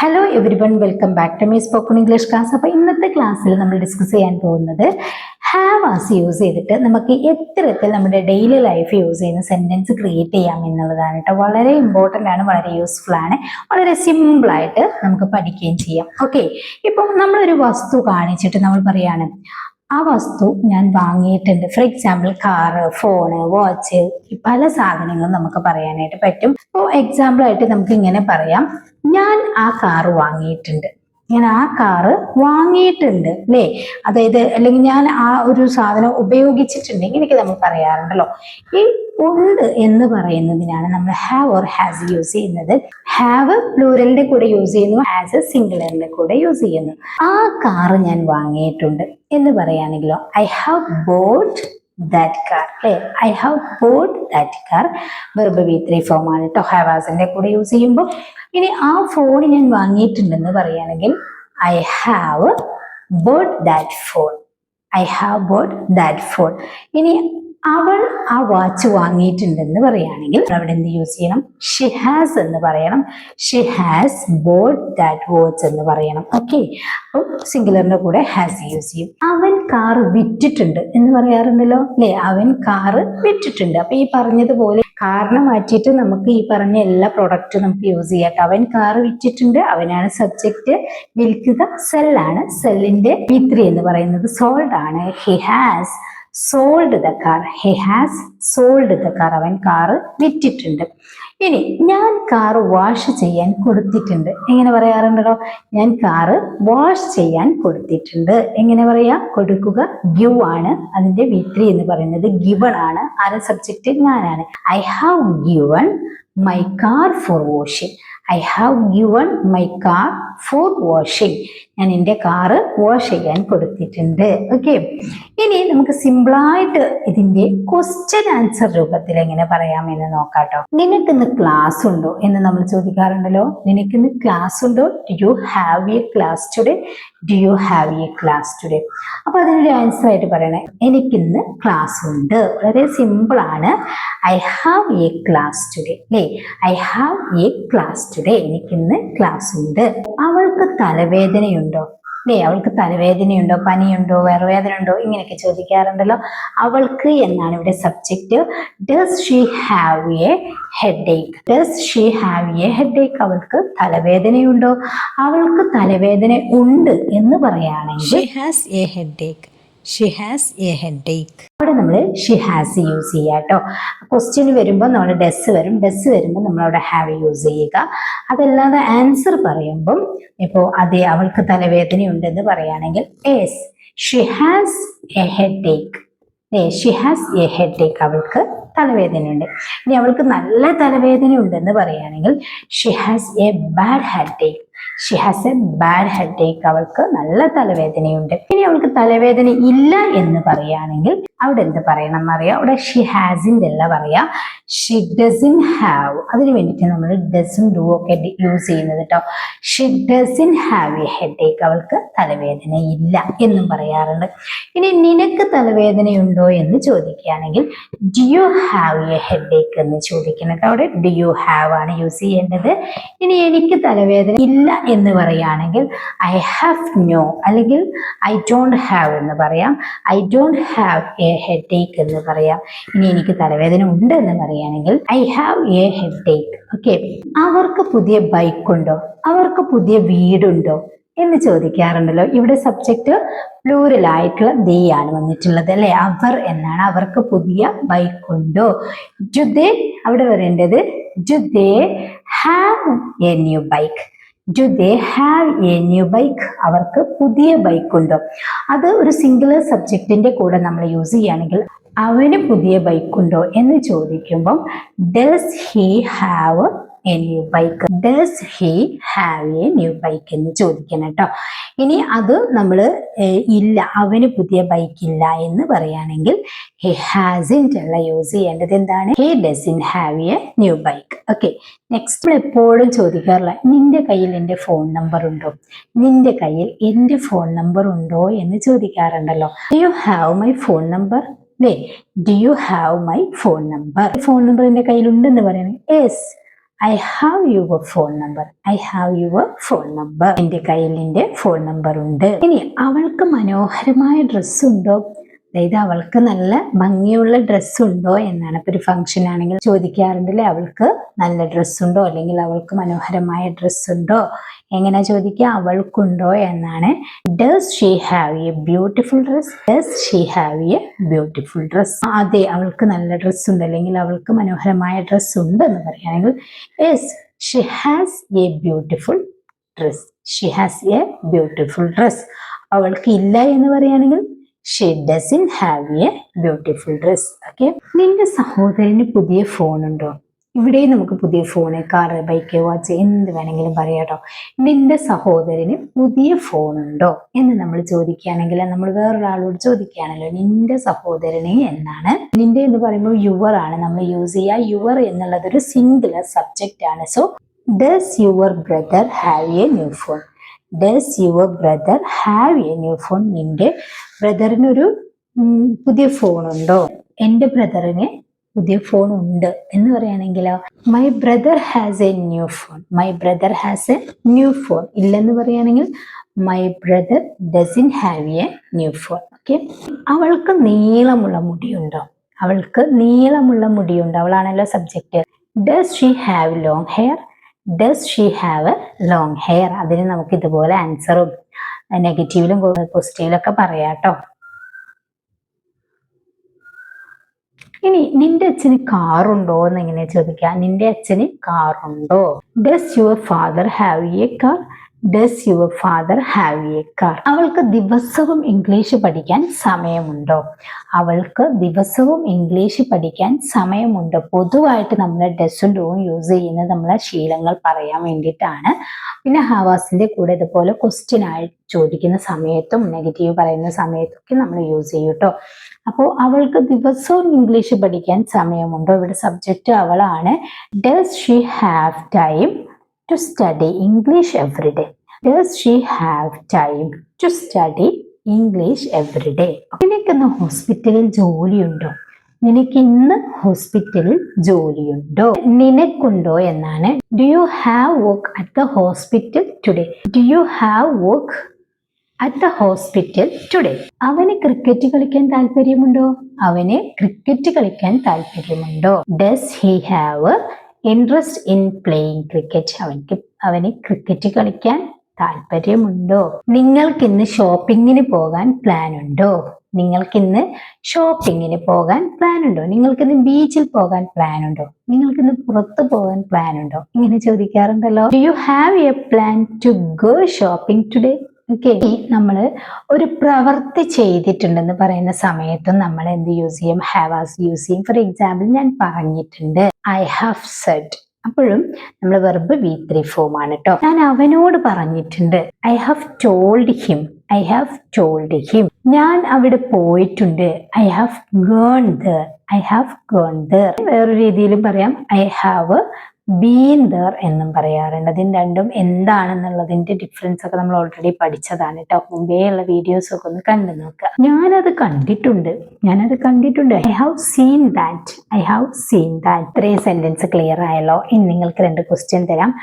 Hello everyone, welcome back to my spoken English class. അപ്പോൾ ഇന്നത്തെ ക്ലാസ്സിൽ നമ്മൾ ഡിസ്കസ് ചെയ്യാൻ പോകുന്നത് ഹാവ് ആസ് യൂസ് ചെയ്തിട്ട് നമുക്ക് എത്തരത്തിൽ നമ്മുടെ ഡെയിലി ലൈഫ് യൂസ് ചെയ്യുന്ന സെന്റൻസ് ക്രിയേറ്റ് ചെയ്യാം എന്നുള്ളതാണ് കേട്ടോ. വളരെ ഇമ്പോർട്ടൻ്റ് ആണ്, വളരെ യൂസ്ഫുൾ ആണ്, വളരെ സിമ്പിൾ ആയിട്ട് നമുക്ക് പഠിക്കുകയും ചെയ്യാം. ഓക്കെ, ഇപ്പം നമ്മളൊരു വസ്തു കാണിച്ചിട്ട് നമ്മൾ പറയാണ് ആ വസ്തു ഞാൻ വാങ്ങിയിട്ടുണ്ട്. For example car, phone, watch, പല സാധനങ്ങളും നമുക്ക് പറയാനായിട്ട് പറ്റും. ഇപ്പോൾ എക്സാമ്പിൾ ആയിട്ട് നമുക്ക് ഇങ്ങനെ പറയാം, ഞാൻ ആ കാറ് വാങ്ങിയിട്ടുണ്ട്. ഞാൻ ആ കാറ് വാങ്ങിയിട്ടുണ്ട് അല്ലേ, അതായത് അല്ലെങ്കിൽ ഞാൻ ആ ഒരു സാധനം ഉപയോഗിച്ചിട്ടുണ്ട്, ഇങ്ങനെയൊക്കെ നമ്മൾ പറയാറുണ്ടല്ലോ. ഈ ഉണ്ട് എന്ന് പറയുന്നതിനാണ് നമ്മൾ ഹാവ് ഓർ ഹാസ് യൂസ് ചെയ്യുന്നത്. ഹാവ് പ്ലൂറലിന്റെ കൂടെ യൂസ് ചെയ്യുന്നു, ഹാസ് സിംഗുലറിന്റെ കൂടെ യൂസ് ചെയ്യുന്നു. ആ കാറ് ഞാൻ വാങ്ങിയിട്ടുണ്ട് എന്ന് പറയുകയാണെങ്കിലോ I have bought that car അല്ലേ, I have bought that car verb V3 form ആണ് കേട്ടോ, ഹാവാസിന്റെ കൂടെ യൂസ് ചെയ്യുമ്പോൾ. ഇനി ആ ഫോൺ ഞാൻ വാങ്ങിയിട്ടുണ്ടെന്ന് പറയുകയാണെങ്കിൽ I have bought that phone, I have bought that phone. ഇനി അവൾ ആ വാച്ച് വാങ്ങിയിട്ടുണ്ടെന്ന് പറയുകയാണെങ്കിൽ അവിടെ എന്ത് യൂസ് ചെയ്യണം? ഷി ഹാസ് എന്ന് പറയണം. She has bought that watch എന്ന് പറയണം. ഓക്കെ, അപ്പം സിംഗുലറിന്റെ കൂടെ ഹാസ് യൂസ് ചെയ്യും. അവൻ കാർ വിറ്റിട്ടുണ്ട് എന്ന് പറയാറുണ്ടല്ലോ അല്ലെ, അവൻ കാറ് വിറ്റിട്ടുണ്ട്. അപ്പൊ ഈ പറഞ്ഞതുപോലെ കാറിനെ മാറ്റിയിട്ട് നമുക്ക് ഈ പറഞ്ഞ എല്ലാ പ്രൊഡക്റ്റും നമുക്ക് യൂസ് ചെയ്യാം. അവൻ കാറ് വിറ്റിട്ടുണ്ട്, അവനാണ് സബ്ജക്റ്റ്, വിൽക്കുക സെല്ലാണ്, സെല്ലിന്റെ V3 എന്ന് പറയുന്നത് സോൾഡ് ആണ്. He has sold the car, he has sold the car, അവൻ കാറ് വിറ്റിട്ടുണ്ട്. ഇനി ഞാൻ കാറ് വാഷ് ചെയ്യാൻ കൊടുത്തിട്ടുണ്ട്, എങ്ങനെ പറയാറുണ്ടല്ലോ, ഞാൻ കാറ് വാഷ് ചെയ്യാൻ കൊടുത്തിട്ടുണ്ട്. എങ്ങനെ പറയാ? കൊടുക്കുക ഗിവ് ആണ്, അതിന്റെ V3 എന്ന് പറയുന്നത് ഗിവൺ ആണ്. ആരെ സബ്ജക്റ്റ്? ഞാനാണ്. I have given my car for washing, I have given my car for washing, ഞാൻ എൻ്റെ കാറ് വാഷ് ചെയ്യാൻ കൊടുത്തിട്ടുണ്ട്. ഓക്കെ, ഇനി നമുക്ക് സിമ്പിളായിട്ട് ഇതിന്റെ ക്വസ്റ്റ്യൻ ആൻസർ രൂപത്തിൽ എങ്ങനെ പറയാമെന്ന് നോക്കാട്ടോ. നിനക്കിന്ന് ക്ലാസ് ഉണ്ടോ എന്ന് നമ്മൾ ചോദിക്കാറുണ്ടല്ലോ. നിനക്കിന്ന് ക്ലാസ് ഉണ്ടോ? Do you have a class today, do you have a class today. അപ്പൊ അതിനൊരു ആൻസർ ആയിട്ട് പറയണേ, എനിക്കിന്ന് ക്ലാസ് ഉണ്ട്. വളരെ സിമ്പിൾ ആണ്. I have a class today അല്ലേ, I have a class today, എനിക്കിന്ന് ക്ലാസ് ഉണ്ട്. അവൾക്ക് തലവേദനയുണ്ടോ അല്ലേ, അവൾക്ക് തലവേദനയുണ്ടോ, പനിയുണ്ടോ, വയറുവേദന ഉണ്ടോ, ഇങ്ങനെയൊക്കെ ചോദിക്കാറുണ്ടല്ലോ. അവൾക്ക് എന്നാണ് ഇവിടെ subject. Does she have a headache, does she have a headache, അവൾക്ക് തലവേദനയുണ്ടോ? അവൾക്ക് തലവേദന ഉണ്ട് എന്ന് പറയുകയാണെങ്കിൽ she has A headache, she has A headache. അവിടെ നമ്മൾ ഷി ഹാസ് യൂസ് ചെയ്യുക കേട്ടോ. ക്വസ്റ്റ്യൻ വരുമ്പോൾ നമ്മൾ ഡസ് വരും, ഡസ് വരുമ്പോൾ നമ്മൾ അവിടെ ഹാവ് യൂസ് ചെയ്യുക. അതല്ലാതെ ആൻസർ പറയുമ്പം ഇപ്പോൾ അതെ അവൾക്ക് തലവേദന ഉണ്ടെന്ന് പറയുകയാണെങ്കിൽ yes she has A headache, she has A headache, അവൾക്ക് തലവേദനയുണ്ട്. ഇനി അവൾക്ക് നല്ല തലവേദന ഉണ്ടെന്ന് പറയുകയാണെങ്കിൽ she has A bad headache, she has A bad headache, അവൾക്ക് നല്ല തലവേദനയുണ്ട്. ഇനി അവൾക്ക് തലവേദന ഇല്ല എന്ന് പറയുകയാണെങ്കിൽ അവിടെ എന്ത് പറയണം എന്നറിയാം. അവിടെ ഷി ഹാസിൻ്റെ അല്ല പറയാ, ഷി ഡസിൻ ഹാവ്. അതിന് വേണ്ടിയിട്ട് നമ്മൾ ഡസും ഡു ഒക്കെ യൂസ് ചെയ്യുന്നത് കേട്ടോ. She doesn't have a headache, അവൾക്ക് തലവേദന ഇല്ല എന്നും പറയാറുണ്ട്. ഇനി നിനക്ക് തലവേദനയുണ്ടോ എന്ന് ചോദിക്കുകയാണെങ്കിൽ do you have a headache എന്ന് ചോദിക്കണം കേട്ടോ. അവിടെ ഡു യു ഹാവ് ആണ് യൂസ് ചെയ്യേണ്ടത്. ഇനി എനിക്ക് തലവേദന ഇല്ല എന്ന് പറയുകയാണെങ്കിൽ ഐ ഹാവ് നോ അല്ലെങ്കിൽ ഐ ഡോണ്ട് ഹാവ് എന്ന് പറയാം. I don't have a headache എന്ന് പറയാം. ഇനി എനിക്ക് തലവേദന ഉണ്ട് എന്ന് പറയുകയാണെങ്കിൽ I have a headache. Okay, അവർക്ക് പുതിയ ബൈക്ക് ഉണ്ടോ, അവർക്ക് പുതിയ വീടുണ്ടോ എന്ന് ചോദിക്കാറുണ്ടല്ലോ. ഇവിടെ സബ്ജക്റ്റ് പ്ലൂറൽ ആയിട്ടുള്ള ദേ ആണ് വന്നിട്ടുള്ളത് അല്ലെ, അവർ എന്നാണ്. അവർക്ക് പുതിയ ബൈക്ക് ഉണ്ടോ? ഡു ദേ, അവിടെ വരേണ്ടത് do they have a new bike, do they have a new bike, അവർക്ക് പുതിയ ബൈക്ക് ഉണ്ടോ? അത് ഒരു സിംഗുലർ സബ്ജക്റ്റിന്റെ കൂടെ നമ്മൾ യൂസ് ചെയ്യുകയാണെങ്കിൽ അവന് പുതിയ ബൈക്ക് ഉണ്ടോ എന്ന് ചോദിക്കുമ്പം does he have a new bike, does he have a new bike എന്ന് ചോദിക്കണം കേട്ടോ. ഇനി അത് നമ്മൾ ഇല്ല, അവന് പുതിയ ബൈക്ക് ഇല്ല എന്ന് പറയുകയാണെങ്കിൽ ഹി ഹാസിൻറ്റ് അല്ല യൂസ് ചെയ്യേണ്ടത്. എന്താണ്? He doesn't have a new bike. Okay, next നമ്മൾ എപ്പോഴും ചോദിക്കാറില്ല നിന്റെ കയ്യിൽ എൻ്റെ ഫോൺ നമ്പർ ഉണ്ടോ, നിന്റെ കയ്യിൽ എൻ്റെ ഫോൺ നമ്പർ ഉണ്ടോ എന്ന് ചോദിക്കാറുണ്ടല്ലോ. Do you have my phone number അല്ലേ, do you have my phone number. Phone number എൻ്റെ കയ്യിലുണ്ടെന്ന് പറയുന്നത് yes I have your phone number. I have your phone number. എന്റെ കയ്യിൽ നിന്റെ ഫോൺ നമ്പർ ഉണ്ട്. ഇനി അവൾക്ക് മനോഹരമായ ഡ്രസ്സ് ഉണ്ടോ? അതായത് അവൾക്ക് നല്ല ഭംഗിയുള്ള ഡ്രസ്സ് ഉണ്ടോ എന്നാണ്. ഇപ്പൊ ഒരു ഫംഗ്ഷൻ ആണെങ്കിൽ ചോദിക്കാറുണ്ടല്ലേ, അവൾക്ക് നല്ല ഡ്രസ്സ് ഉണ്ടോ, അല്ലെങ്കിൽ അവൾക്ക് മനോഹരമായ ഡ്രസ്സ് ഉണ്ടോ. എങ്ങനെ ചോദിക്കുക? അവൾക്കുണ്ടോ എന്നാണ്. Does she have A beautiful dress? Does she have A beautiful dress? അതെ, അവൾക്ക് നല്ല ഡ്രസ്സ് ഉണ്ട്, അല്ലെങ്കിൽ അവൾക്ക് മനോഹരമായ ഡ്രസ്സ് ഉണ്ട് എന്ന് പറയുകയാണെങ്കിൽ yes, she has A beautiful dress. She has A beautiful dress. അവൾക്ക് ഇല്ല എന്ന് പറയുകയാണെങ്കിൽ she doesn't have a beautiful dress. Okay. നിന്റെ സഹോദരന് പുതിയ ഫോൺ ഉണ്ടോ? ഇവിടെ നമുക്ക് പുതിയ ഫോണ്, കാറ്, ബൈക്ക്, വാച്ച് എന്ത് വേണമെങ്കിലും പറയാട്ടോ. നിന്റെ സഹോദരന് പുതിയ ഫോൺ ഉണ്ടോ എന്ന് നമ്മൾ ചോദിക്കുകയാണെങ്കിൽ, നമ്മൾ വേറൊരാളോട് ചോദിക്കുകയാണല്ലോ നിന്റെ സഹോദരന് എന്നാണ്. നിന്റെ എന്ന് പറയുമ്പോൾ യുവർ ആണ് നമ്മൾ യൂസ് ചെയ്യുക. യുവർ എന്നുള്ളത് ഒരു സിംഗുലർ സബ്ജക്റ്റ് ആണ്. So does your brother have a new phone? Does your brother have a new phone? നിന്റെ ബ്രദറിനൊരു പുതിയ ഫോൺ ഉണ്ടോ? എൻ്റെ ബ്രദറിന് പുതിയ ഫോൺ ഉണ്ട് എന്ന് പറയുകയാണെങ്കിലോ my brother has a new phone. My brother has a new phone. ഇല്ലെന്ന് പറയുകയാണെങ്കിൽ my brother doesn't have a new phone. Okay. അവൾക്ക് നീളമുള്ള മുടിയുണ്ടോ? അവൾക്ക് നീളമുള്ള മുടിയുണ്ടോ? അവളാണല്ലോ subject. Does she have long hair? Does she have a long hair? അതിന് നമുക്ക് ഇതുപോലെ ആൻസറും നെഗറ്റീവിലും പോസിറ്റീവിലും ഒക്കെ പറയാട്ടോ. ഇനി നിന്റെ അച്ഛന് കാറുണ്ടോ എന്ന് എങ്ങനെ ചോദിക്കാം? നിന്റെ അച്ഛന് കാറുണ്ടോ? Does your father have a car? Does your father have a car? അവൾക്ക് ദിവസവും ഇംഗ്ലീഷ് പഠിക്കാൻ സമയമുണ്ടോ? അവൾക്ക് ദിവസവും ഇംഗ്ലീഷ് പഠിക്കാൻ സമയമുണ്ടോ? പൊതുവായിട്ട് നമ്മൾ ഡസും ഡൂവും യൂസ് ചെയ്യുന്നത് നമ്മളെ ശീലങ്ങൾ പറയാൻ വേണ്ടിയിട്ടാണ്. പിന്നെ ഹാവാസിന്റെ കൂടെ ഇതുപോലെ ക്വസ്റ്റ്യൻ ആയി ചോദിക്കുന്ന സമയത്തും നെഗറ്റീവ് പറയുന്ന സമയത്തൊക്കെ നമ്മൾ യൂസ് ചെയ്യും കേട്ടോ. അപ്പോൾ അവൾക്ക് ദിവസവും ഇംഗ്ലീഷ് പഠിക്കാൻ സമയമുണ്ടോ? ഇവിടെ സബ്ജക്റ്റ് അവളാണ്. Does she have time to study English every day? Does she have time to study English every day? നിനക്കിന്ന് ഹോസ്പിറ്റലിൽ ജോലിയുണ്ടോ? നിനക്ക് ഇന്ന് ഹോസ്പിറ്റലിൽ ജോലിയുണ്ടോ? നിനക്കുണ്ടോ എന്നാണ്. Do you have work at the hospital today? Do you have work at the hospital today? അവന് ക്രിക്കറ്റ് കളിക്കാൻ താല്പര്യമുണ്ടോ? അവന് ക്രിക്കറ്റ് കളിക്കാൻ താല്പര്യമുണ്ടോ? Does he have interest in playing cricket? അവന് ക്രിക്കറ്റ് കളിക്കാൻ താല്പര്യമുണ്ടോ? നിങ്ങൾക്കിന്ന് ഷോപ്പിങ്ങിന് പോകാൻ പ്ലാൻ ഉണ്ടോ? നിങ്ങൾക്കിന്ന് ഷോപ്പിങ്ങിന് പോകാൻ പ്ലാൻ ഉണ്ടോ? നിങ്ങൾക്കിന്ന് ബീച്ചിൽ പോകാൻ പ്ലാൻ ഉണ്ടോ? നിങ്ങൾക്കിന്ന് പുറത്തു പോകാൻ പ്ലാൻ ഉണ്ടോ? ഇങ്ങനെ ചോദിക്കാറുണ്ടല്ലോ. Do you have a plan to go shopping today? Okay. നമ്മൾ ഒരു പ്രവൃത്തി ചെയ്തിട്ടുണ്ടെന്ന് പറയുന്ന സമയത്തും നമ്മൾ എന്ത് യൂസ് ചെയ്യും? ഹാവ് ആസ് യൂസ് ചെയ്യും. ഫോർ എക്സാമ്പിൾ, ഞാൻ പറഞ്ഞിട്ടുണ്ട്, ഐ ഹാവ് സെഡ്. അപ്പോഴും നമ്മൾ വെർബ് V3 ഫോം ആണ് കേട്ടോ. ഞാൻ അവനോട് പറഞ്ഞിട്ടുണ്ട്, I have told him. I have told him. ഞാൻ അവിടെ പോയിട്ടുണ്ട്, I have gone there. I have gone there. വേറൊരു രീതിയിലും പറയാം, ഐ ഹാവ് ബീൻ ദർ എന്നും പറയാറുണ്ട്. ഇതിന് രണ്ടും എന്താണെന്നുള്ളതിന്റെ ഡിഫറൻസ് ഒക്കെ നമ്മൾ ഓൾറെഡി പഠിച്ചതാണ് കേട്ടോ. മുമ്പേ ഉള്ള വീഡിയോസ് ഒക്കെ ഒന്ന് കണ്ടു നോക്കുക. ഞാനത് കണ്ടിട്ടുണ്ട്. ഞാനത് കണ്ടിട്ടുണ്ട്. I have seen that. I have seen that. ഇത്രയും സെന്റൻസ് ക്ലിയർ ആയല്ലോ. ഇനി നിങ്ങൾക്ക് 2 ക്വസ്റ്റ്യൻ തരാം.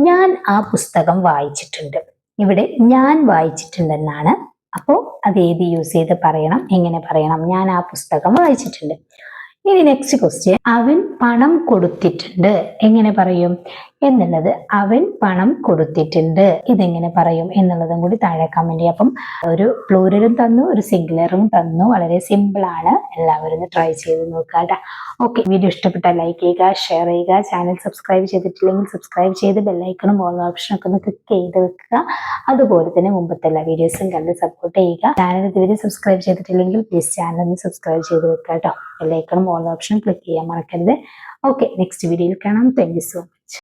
ഞാൻ ആ പുസ്തകം വായിച്ചിട്ടുണ്ട്. ഇവിടെ ഞാൻ വായിച്ചിട്ടുണ്ടെന്നാണ്. അപ്പോൾ അത് ഏത് യൂസ് ചെയ്ത് പറയണം? എങ്ങനെ പറയണം? ഞാൻ ആ പുസ്തകം വായിച്ചിട്ടുണ്ട്. ഇനി നെക്സ്റ്റ് ക്വസ്റ്റ്യൻ, അവൻ പണം കൊടുത്തിട്ടുണ്ട്. എങ്ങനെ പറയും എന്നുള്ളത്? അവൻ പണം കൊടുത്തിട്ടുണ്ട്. ഇതെങ്ങനെ പറയും എന്നുള്ളതും കൂടി താഴെ കമന്റ് ചെയ്യാം. അപ്പം ഒരു പ്ലൂരലും തന്നു, ഒരു സിംഗുലറും തന്നു. വളരെ സിമ്പിൾ ആണ്. എല്ലാവരും ഒന്ന് ട്രൈ ചെയ്ത് നോക്കുക കേട്ടോ. ഓക്കെ. വീഡിയോ ഇഷ്ടപ്പെട്ടാൽ ലൈക്ക് ചെയ്യുക, ഷെയർ ചെയ്യുക. ചാനൽ സബ്സ്ക്രൈബ് ചെയ്തിട്ടില്ലെങ്കിൽ സബ്സ്ക്രൈബ് ചെയ്ത് ബെല്ലൈക്കണും ഓൾ ഓപ്ഷനൊക്കെ ഒന്ന് ക്ലിക്ക് ചെയ്ത് വെക്കുക. അതുപോലെ തന്നെ മുമ്പത്തെ എല്ലാ വീഡിയോസും കണ്ട് സപ്പോർട്ട് ചെയ്യുക. ചാനൽ ഇതുവരെ സബ്സ്ക്രൈബ് ചെയ്തിട്ടില്ലെങ്കിൽ പ്ലീസ് ചാനൽ ഒന്ന് സബ്സ്ക്രൈബ് ചെയ്ത് വെക്കുക കേട്ടോ. ബെല്ലൈക്കണും ഓൾ ഓപ്ഷൻ ക്ലിക്ക് ചെയ്യാൻ മറക്കരുത്. ഓക്കെ. നെക്സ്റ്റ് വീഡിയോയിൽ കാണാം. Thank you so much.